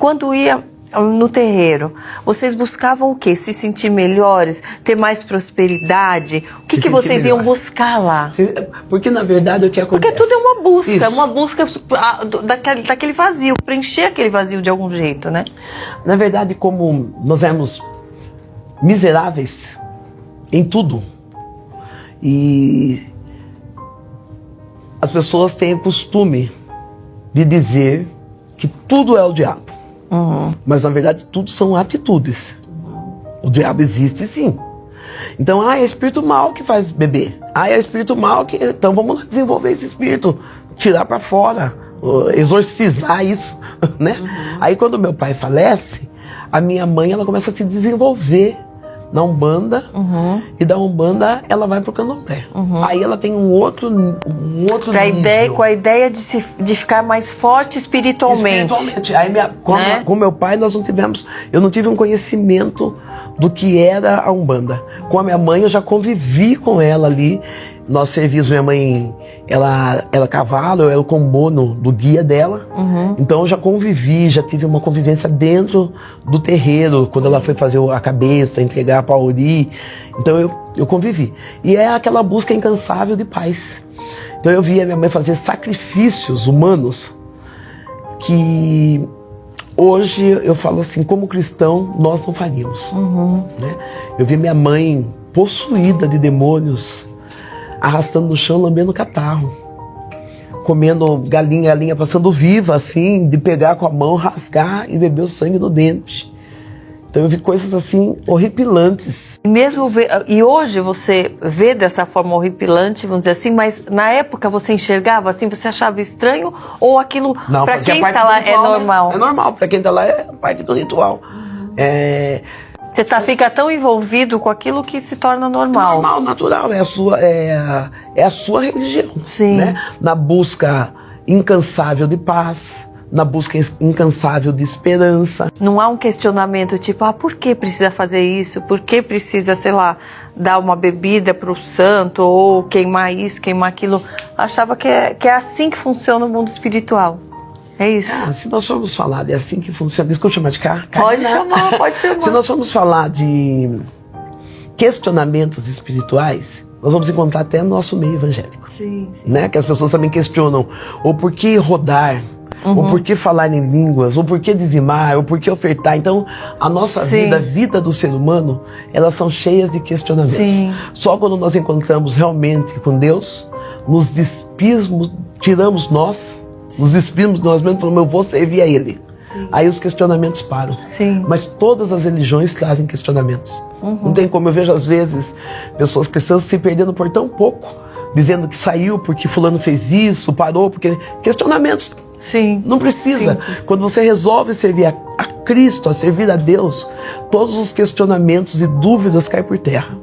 quando ia no terreiro, vocês buscavam o quê? Se sentir melhores? Ter mais prosperidade? O que vocês iam buscar lá? Porque na verdade o que acontece? Porque tudo é uma busca. Isso. Uma busca daquele vazio. Preencher aquele vazio de algum jeito, né? Na verdade, como nós éramos miseráveis em tudo, e as pessoas têm o costume de dizer que tudo é o diabo. Mas na verdade tudo são atitudes. O diabo existe sim. Então, é espírito mal que faz beber. É espírito mal que... Então vamos desenvolver esse espírito, tirar para fora, exorcizar isso, né? Aí quando meu pai falece, a minha mãe ela começa a se desenvolver na Umbanda, e da Umbanda ela vai pro Candomblé. Aí ela tem um outro nível. Com a ideia de ficar mais forte espiritualmente. Aí com meu pai eu não tive um conhecimento do que era a Umbanda. Com a minha mãe eu já convivi com ela ali. Nós servimos, minha mãe, ela era cavalo, eu era o combono do guia dela. Então eu já convivi, já tive uma convivência dentro do terreiro, quando ela foi fazer a cabeça, entregar para Ori. Então eu convivi. E é aquela busca incansável de paz. Então eu via minha mãe fazer sacrifícios humanos que hoje eu falo assim, como cristão, nós não faríamos. Né? Eu vi minha mãe possuída de demônios, arrastando no chão, lambendo catarro, comendo galinha passando viva, assim, de pegar com a mão, rasgar e beber o sangue no dente. Então eu vi coisas assim horripilantes. E hoje você vê dessa forma horripilante, vamos dizer assim, mas na época você enxergava assim, você achava estranho ou aquilo para quem está lá é normal? Né? É normal, para quem está lá é parte do ritual. Você fica tão envolvido com aquilo que se torna normal. Normal, natural, é a sua religião. Sim. Né? Na busca incansável de paz, na busca incansável de esperança. Não há um questionamento tipo, por que precisa fazer isso? Por que precisa, sei lá, dar uma bebida para o santo ou queimar isso, queimar aquilo? Achava que é assim que funciona o mundo espiritual. É isso. Se nós formos falar de assim que funciona, desculpa chamar de cá. Pode chamar. Se nós formos falar de questionamentos espirituais, nós vamos encontrar até no nosso meio evangélico. Sim. Né? Que as pessoas também questionam, ou por que rodar, ou por que falar em línguas, ou por que dizimar, ou por que ofertar. Então, a nossa vida, a vida do ser humano, elas são cheias de questionamentos. Sim. Só quando nós encontramos realmente com Deus, nos despimos, tiramos nós mesmos, falamos, eu vou servir a Ele. Sim. Aí os questionamentos param. Sim. Mas todas as religiões trazem questionamentos. Não tem como, eu vejo às vezes pessoas cristãs se perdendo por tão pouco, dizendo que saiu porque fulano fez isso, parou, porque... Questionamentos. Sim. Não precisa. Sim. Quando você resolve servir a Cristo, a servir a Deus, todos os questionamentos e dúvidas caem por terra.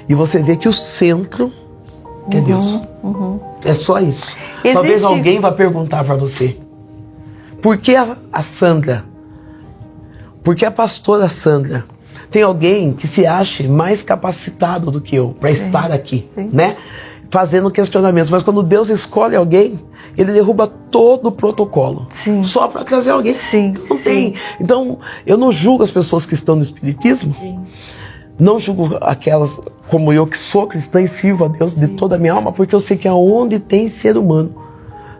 E você vê que o centro é Deus. É só isso. Talvez alguém vá perguntar para você, por que a Sandra? Por que a pastora Sandra? Tem alguém que se ache mais capacitado do que eu para estar aqui, né? Fazendo questionamentos. Mas quando Deus escolhe alguém, Ele derruba todo o protocolo. Sim. Só para trazer alguém. Sim. Não tem. Então, eu não julgo as pessoas que estão no Espiritismo. Sim. Não julgo aquelas como eu que sou cristã e sirvo a Deus de toda a minha alma, porque eu sei que aonde tem ser humano,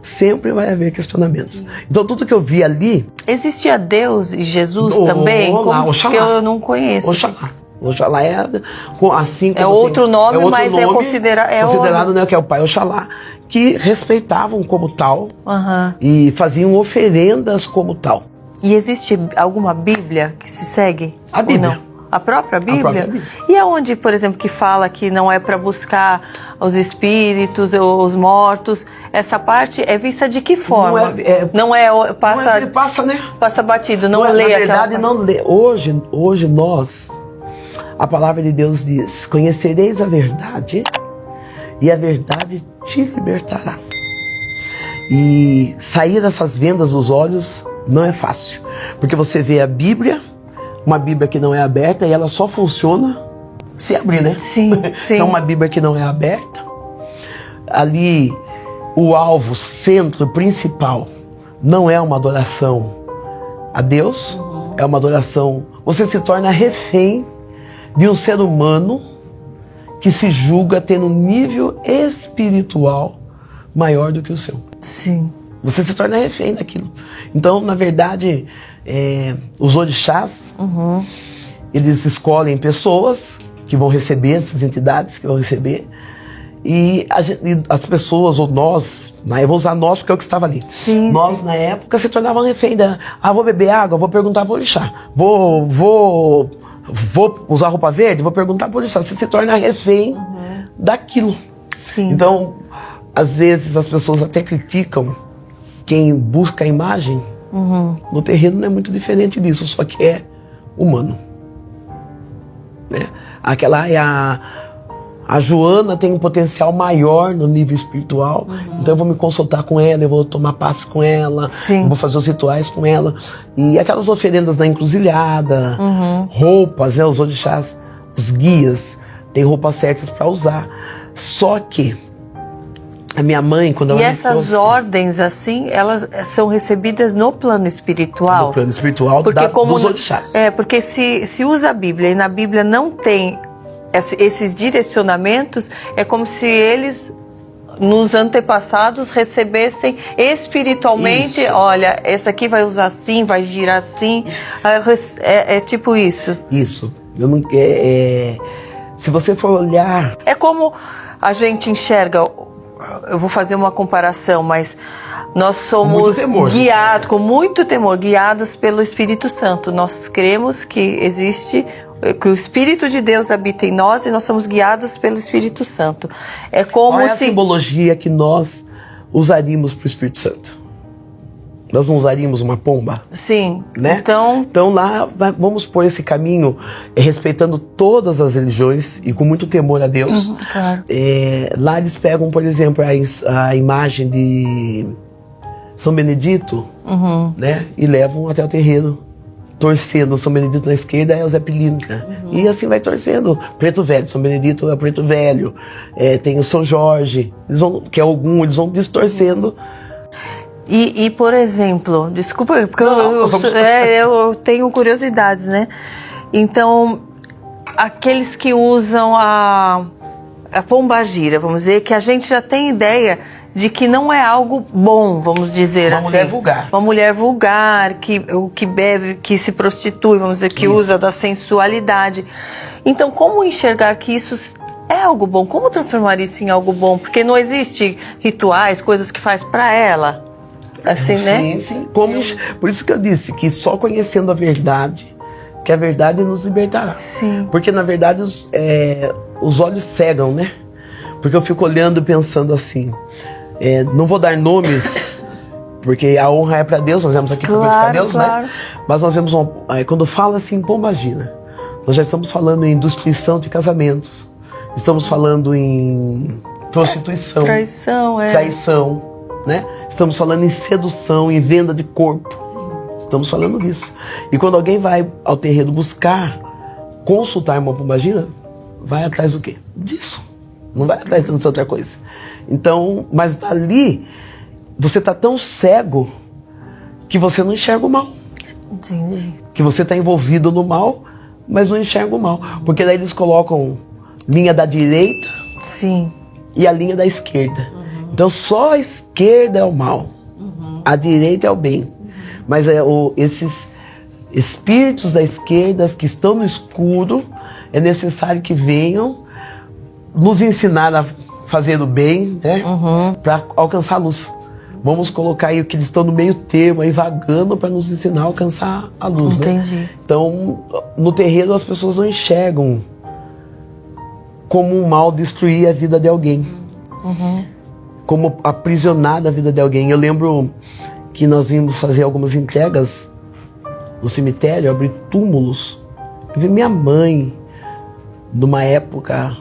sempre vai haver questionamentos. Então tudo que eu vi ali... Existia Deus e Jesus também? Oxalá. Porque eu não conheço. Oxalá. Oxalá é assim como outro nome, mas é considerado, né, que é o Pai Oxalá, que respeitavam como tal e faziam oferendas como tal. E existe alguma Bíblia que se segue? A Bíblia. Ou não? A própria Bíblia? A própria Bíblia. E aonde, por exemplo, que fala que não é para buscar os espíritos, os mortos, essa parte é vista de que forma? Passa, né? Passa batido, não lê aquela... Na verdade, não lê. Hoje nós, a palavra de Deus diz, conhecereis a verdade e a verdade te libertará. E sair dessas vendas dos olhos não é fácil, porque você vê a Bíblia, uma Bíblia que não é aberta e ela só funciona se abrir, né? Sim, sim. Então uma Bíblia que não é aberta, ali o alvo, centro principal, não é uma adoração a Deus, é uma adoração. Você se torna refém de um ser humano que se julga ter um nível espiritual maior do que o seu. Sim. Você se torna refém daquilo. Então, na verdade, os orixás, eles escolhem pessoas que vão receber, essas entidades que vão receber, e as pessoas, ou nós, eu vou usar nós porque é o que estava ali. Sim, nós, na época, se tornavam refém da... vou beber água, vou perguntar para o orixá. Vou usar roupa verde, vou perguntar para o orixá. Você se torna refém daquilo. Sim. Então, às vezes, as pessoas até criticam quem busca a imagem. No terreno não é muito diferente disso, só que é humano. Né? Aquela é a Joana tem um potencial maior no nível espiritual, então eu vou me consultar com ela, eu vou tomar passe com ela, eu vou fazer os rituais com ela. E aquelas oferendas da encruzilhada, roupas, né, os orixás, os guias, tem roupas certas para usar. Só que a minha mãe, quando ela E essas ordens, assim, elas são recebidas no plano espiritual? No plano espiritual dos orixás. Porque se usa a Bíblia e na Bíblia não tem esses direcionamentos, é como se eles, nos antepassados, recebessem espiritualmente. Isso. Olha, esse aqui vai usar assim, vai girar assim. É tipo isso. Isso. Se você for olhar... É como a gente enxerga... Eu vou fazer uma comparação, mas nós somos guiados, com muito temor, guiados pelo Espírito Santo. Nós cremos que existe, que o Espírito de Deus habita em nós e nós somos guiados pelo Espírito Santo. É como Qual é a simbologia que nós usaríamos para o Espírito Santo? Nós não usaríamos uma pomba? Sim. Né? Então lá vamos por esse caminho, respeitando todas as religiões e com muito temor a Deus. Claro. Lá eles pegam, por exemplo, a imagem de São Benedito, né? E levam até o terreiro, torcendo São Benedito na esquerda é o Zé Pelino, né? E assim vai torcendo. Preto Velho, São Benedito é o Preto Velho. Tem o São Jorge, que é Ogum, eles vão distorcendo. E, por exemplo, desculpa, porque eu tenho curiosidades, né? Então, aqueles que usam a pombagira, vamos dizer, que a gente já tem ideia de que não é algo bom, vamos dizer assim. Uma mulher vulgar. Uma mulher vulgar, que bebe, que se prostitui, vamos dizer, que usa da sensualidade. Então, como enxergar que isso é algo bom? Como transformar isso em algo bom? Porque não existe rituais, coisas que faz para ela. Assim, né? Sim. Por isso que eu disse que só conhecendo a verdade, que a verdade nos libertará. Sim. Porque na verdade os olhos cegam, né? Porque eu fico olhando e pensando assim, não vou dar nomes, porque a honra é para Deus, nós vemos aqui para glorificar Deus, né? Mas nós vemos, quando fala assim, pombagira, nós já estamos falando em destruição de casamentos, estamos falando em prostituição, traição, né? Estamos falando em sedução, em venda de corpo. Estamos falando disso. E quando alguém vai ao terreiro buscar consultar uma pombagira, vai atrás do quê? Disso. Não vai atrás de outra coisa. Então, mas dali, você está tão cego que você não enxerga o mal. Entendi. Que você está envolvido no mal, mas não enxerga o mal. Porque daí eles colocam linha da direita. Sim. E a linha da esquerda. Então só a esquerda é o mal, a direita é o bem. Mas esses espíritos da esquerda que estão no escuro, é necessário que venham nos ensinar a fazer o bem, né? Para alcançar a luz. Vamos colocar aí o que eles estão no meio termo, aí vagando para nos ensinar a alcançar a luz. Entendi. Né? Então, no terreiro as pessoas não enxergam como um mal destruir a vida de alguém. Como aprisionar a vida de alguém. Eu lembro que nós íamos fazer algumas entregas no cemitério, abrir túmulos. Eu vi minha mãe, numa época,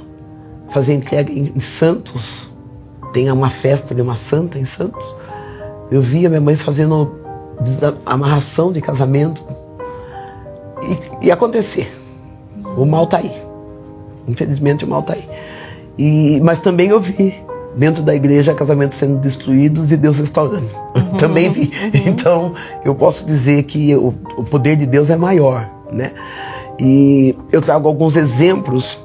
fazer entrega em Santos. Tem uma festa de uma santa em Santos. Eu via minha mãe fazendo amarração de casamento. E acontecer. O mal está aí. Infelizmente o mal está aí. Mas também eu vi dentro da igreja, casamentos sendo destruídos e Deus restaurando. Também vi. Então, eu posso dizer que o poder de Deus é maior, né? E eu trago alguns exemplos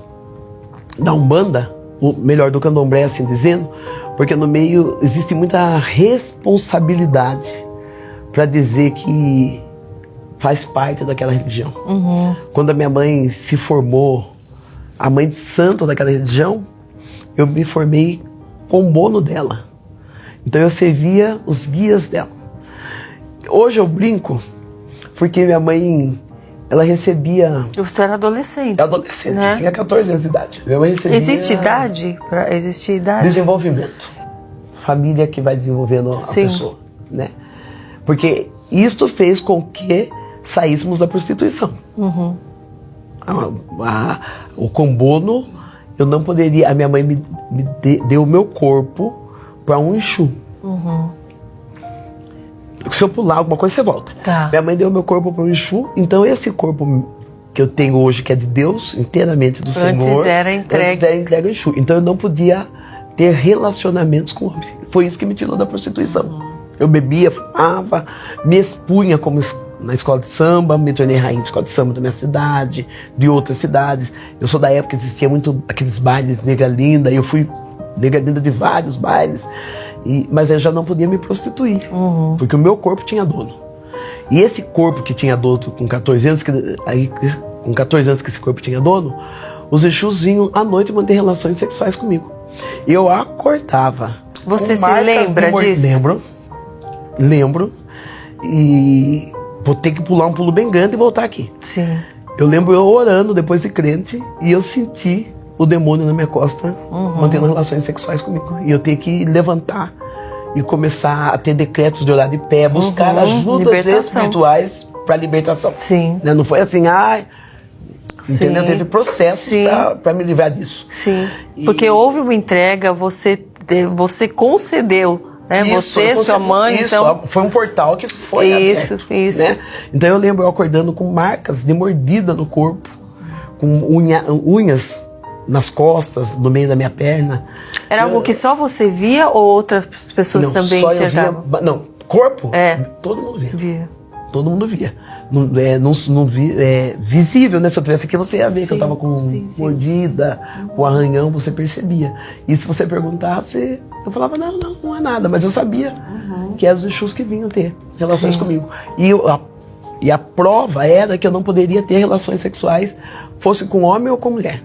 da Umbanda, ou melhor, do Candomblé, assim dizendo, porque no meio existe muita responsabilidade para dizer que faz parte daquela religião. Quando a minha mãe se formou, a mãe de santo daquela religião, eu me formei pombono dela. Então eu servia os guias dela. Hoje eu brinco, porque minha mãe, ela recebia... Você era adolescente. Adolescente, né? Tinha 14 anos de idade. Minha mãe recebia... Existe idade? Existe idade? Desenvolvimento. Família que vai desenvolvendo a pessoa, né? Porque isto fez com que saíssemos da prostituição. O combono, eu não poderia... A minha mãe me deu o meu corpo para um Exu. Se eu pular alguma coisa, você volta. Tá. Minha mãe deu o meu corpo para um Exu, então esse corpo que eu tenho hoje, que é de Deus, inteiramente do Senhor... Antes era entregue ao Exu. Então eu não podia ter relacionamentos com homens. Foi isso que me tirou da prostituição. Eu bebia, fumava, me expunha como na escola de samba, me tornei rainha de escola de samba da minha cidade, de outras cidades. Eu sou da época que existia muito aqueles bailes Negra Linda, eu fui Negra Linda de vários bailes, mas eu já não podia me prostituir, porque o meu corpo tinha dono. E esse corpo que tinha dono com 14 anos, com 14 anos que esse corpo tinha dono, os Exus vinham à noite manter relações sexuais comigo. Eu acordava. Você se lembra disso? Lembro. E vou ter que pular um pulo bem grande e voltar aqui. Sim. Eu lembro eu orando depois de crente e eu senti o demônio na minha costa mantendo relações sexuais comigo. E eu tenho que levantar e começar a ter decretos de orar de pé, buscar ajudas espirituais para libertação. Sim. Não foi assim, entendeu? Teve processos para me livrar disso. Sim. Porque houve uma entrega, você concedeu. Você, sua mãe, então... Foi um portal que foi aberto. Isso. Né? Então eu lembro eu acordando com marcas de mordida no corpo, com unhas nas costas, no meio da minha perna. Era algo que só você via ou outras pessoas também enxergavam? Não, corpo, todo mundo via. Todo mundo via. Não via, visível, né? Se eu tivesse aqui, você ia ver que eu tava com mordida, com arranhão, você percebia. E se você perguntasse, eu falava, não é nada. Mas eu sabia que eram os Exus que vinham ter relações comigo. E a prova era que eu não poderia ter relações sexuais, fosse com homem ou com mulher.